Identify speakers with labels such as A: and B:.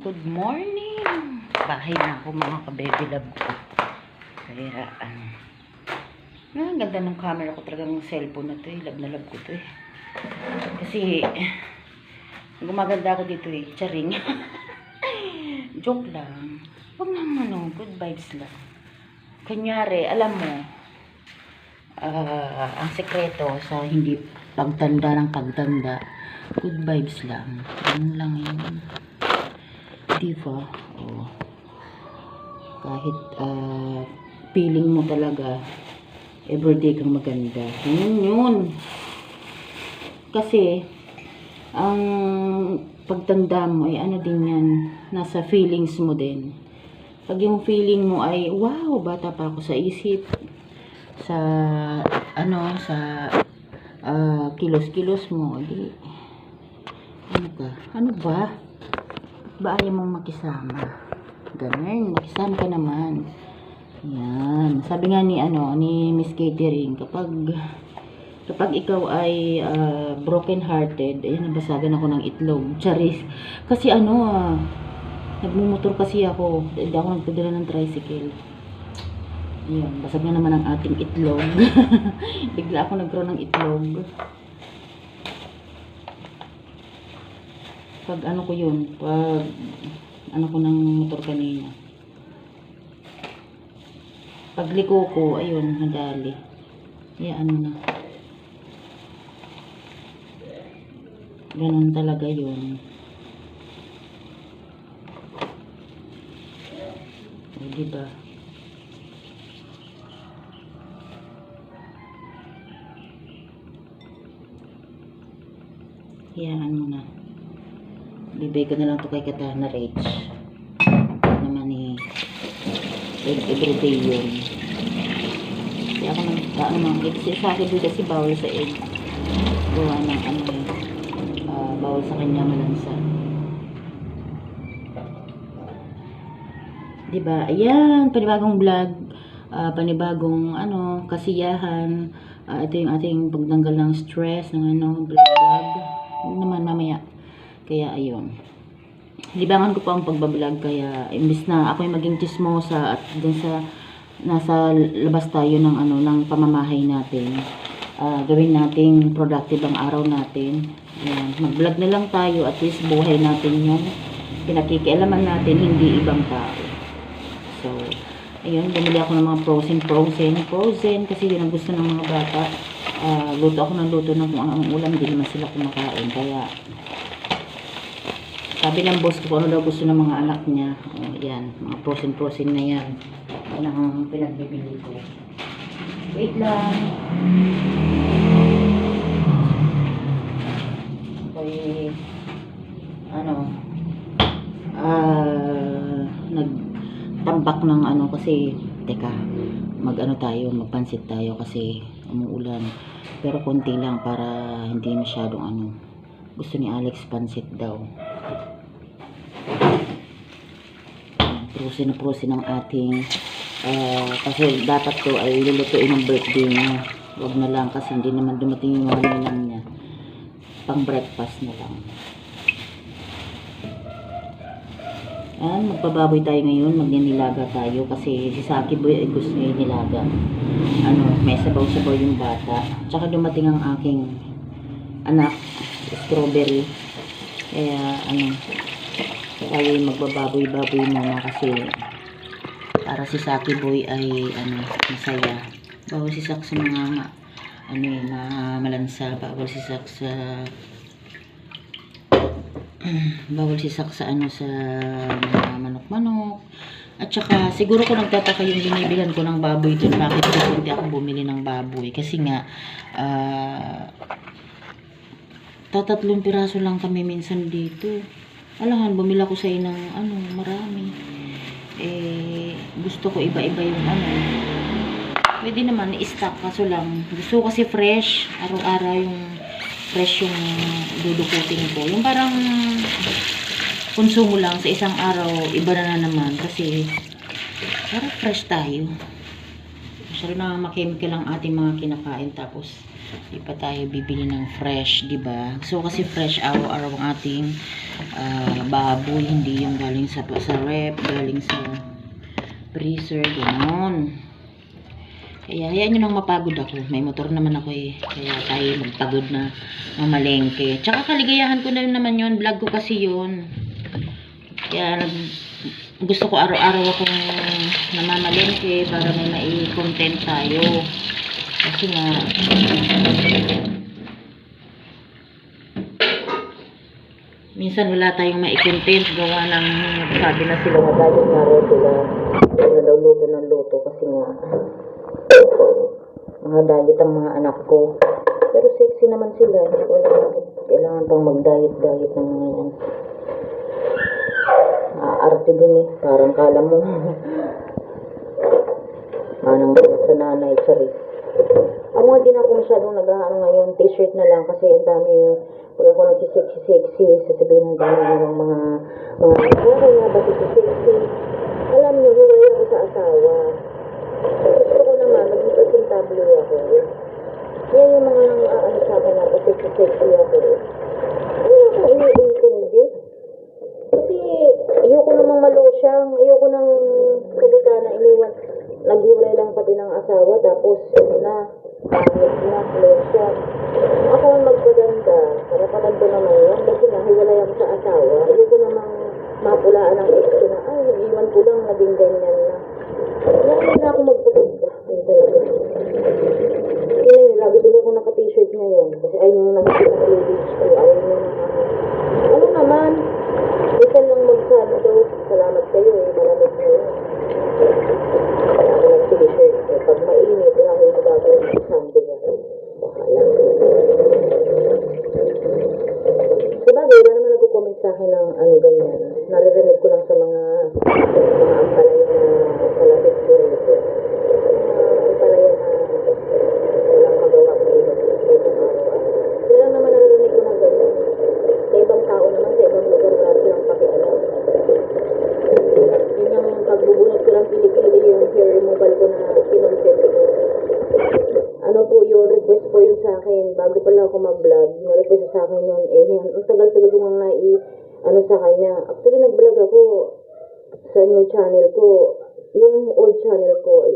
A: Good morning! Bahay na ako mga ka-baby love ko. Kaya, ang ganda ng camera ko talagang cellphone na to eh. Love na love ko to eh. Kasi, gumaganda ako dito eh. Charing. Joke lang. Huwag naman good vibes lang. Kunyari, alam mo, ang sekreto sa hindi pagtanda ng pagtanda, good vibes lang. Ganun lang yun. Diba? Oh. Kahit feeling mo talaga everyday kang maganda. Yun. Kasi ang pagtanda mo ay ano din yan, nasa feelings mo din. Pag yung feeling mo ay wow, bata pa ako sa isip, sa kilos-kilos mo, di ano ba? Ba ayaw mong makisama? Ganun, makisama ka naman. Yan. Sabi nga ni Miss Catering, kapag ikaw ay broken hearted, ayun, nabasagan ako ng itlog. Charis. Kasi nagmumotor kasi ako. Hindi ako nagpadala ng tricycle. Ayun, basag na naman ang ating itlog. Bigla ako nagkaroon ng itlog. Pag ko yun, pag ko ng motor kanina. Pag liko ko, ayun, nadali. Kaya na. Ganun talaga yun. O, diba? Hayaan mo na. Bibigay ko na lang ito kay Katana Rage. Naman everyday yun. Kaya ako mga eggs. Sa akin kasi bawal sa egg. Gawa ng bawal sa kanya malansa. Diba? Ayan, panibagong vlog. Panibagong kasiyahan. Ito yung ating pagtanggal ng stress ng vlog. Yun naman mamaya. Kaya ayun. Libangan ko pa ang pagbablog, kaya imbis na ako yung maging chismosa at dun sa nasa labas tayo ng ng pamamahay natin. Gawin nating productive ang araw natin. Ayan, mag-vlog na lang tayo, at least buhay natin yung pinakikialaman natin, hindi ibang tao. So, ayun, bumili ako ng mga frozen kasi yun ang gusto ng mga bata. Luto ako ng luto ng kung ang ulam, hindi naman sila kumakain, kaya sabi ng boss ko ano daw gusto ng mga anak niya. Yan, mga frozen na yan. Yan ang pinagbibili ko. Wait lang. Okay. Nagtambak ng kasi, teka, magpansit tayo kasi umuulan. Pero konti lang para hindi masyadong gusto ni Alex pansit daw. Prosin ng ating kasi dapat to ay lulutuin ng birthday niya. Wag na lang kasi hindi naman dumating yung mga ninang niya. Pang breakfast na lang. Magpababoy tayo ngayon, magninilaga tayo kasi si Saki Boy ay gusto niya nilaga. May sabaw-sabaw yung bata. Tsaka dumating ang aking anak, Strawberry. Kaya tayo magbababoy-baboy muna kasi para si Saki Boy ay masaya. Bawal si Sak sa mga malansa, bawal si Sak sa sa mga manok-manok. At saka siguro ko nagtataka yung binibilan ko ng baboy dun, bakit hindi ako bumili ng baboy, kasi nga 3 piraso lang kami minsan dito. Alangan, bumili ko sa ng marami. Gusto ko iba-iba yung pwede naman i-stock, kaso lang gusto ko kasi fresh, araw-araw yung fresh yung dudukutin ko. Yung parang konsumo lang sa isang araw, iba na naman kasi parang fresh tayo. Masyado na makemikal ang ating mga kinakain, tapos Di pa tayo bibili ng fresh, di ba? So kasi fresh araw-araw ang ating baboy, hindi yung galing sa rep, galing sa freezer, gano'n. Kaya hayaan nyo nang mapagod ako. May motor naman ako eh. Kaya tayo magpagod na mamalengke. Tsaka kaligayahan ko na naman yun. Vlog ko kasi yun. Kaya gusto ko araw-araw akong namamalengke para may mai-content tayo. Kasi nga minsan wala tayong mai-content gawa ng sabi na sila na dahil nga rin sila na daw luto ng luto kasi nga mga diet ang mga anak ko. Pero sexy naman sila. Hindi ko alam bakit kailangan pang mag-diet-diet ng mga yan. Arte din eh. Parang kala mo. Manang sa nanay, sorry. Ako nga din ako masyadong nag-ano ngayon. T-shirt na lang kasi ang daming pag ako nagsisexy, sasabihin ng dami ng mga kaya ba sexy? Alam niyo, hiwalay ako sa asawa. Gusto ko naman, maging presentable ako. Kaya yung mga ano sa akin na sexy ako. Ano akong iniintindi? Kasi ayoko namang malosyang, ayoko nang salita na iniwan. Naghiwalay lang pati ng asawa, tapos pangit na, losyang. Ako ang magpaganda, karapatan ko naman yun, kasi nahiwalay ako sa asawa. Ayoko namang mapulaan ng ex ko na, ay, iwan ko lang, naging ganyan na. Kaya na ako magpaganda. Ayun talaga. Kaya yun, lagi tuloy ako naka-t-shirt ngayon, kasi ayun yung nakikita sa cleavage ko, ayun yung ano naman, isa lang magsado, salamat kayo eh, malamig na yun. Kaya ako nag-t-shirt, eh, pag mainit, wala ko yung magagawin ng sando niya. Bahala. Sabagay, wala naman nagko-comment sa akin ng ano ganyan. Naririnig ko lang sa mga ampalaya na kalapit ko rito. Ampalaya na walang magawa ko dito itong araw-araw. Kaya lang naman naririnig ko ng ganyan. Sa ibang tao naman, sa ibang lugar, wala silang pakialam. Yun ang pagbubunot ko lang kilikili yung hair removal ko na kinontent ko. Ano po yung request po yun sa akin bago pala ako mag-vlog. Yung request sa akin yun, eh, ang tagal-tagal ko nga ano sa kanya. Actually, nag-vlog ako sa new channel ko. Yung old channel ko ay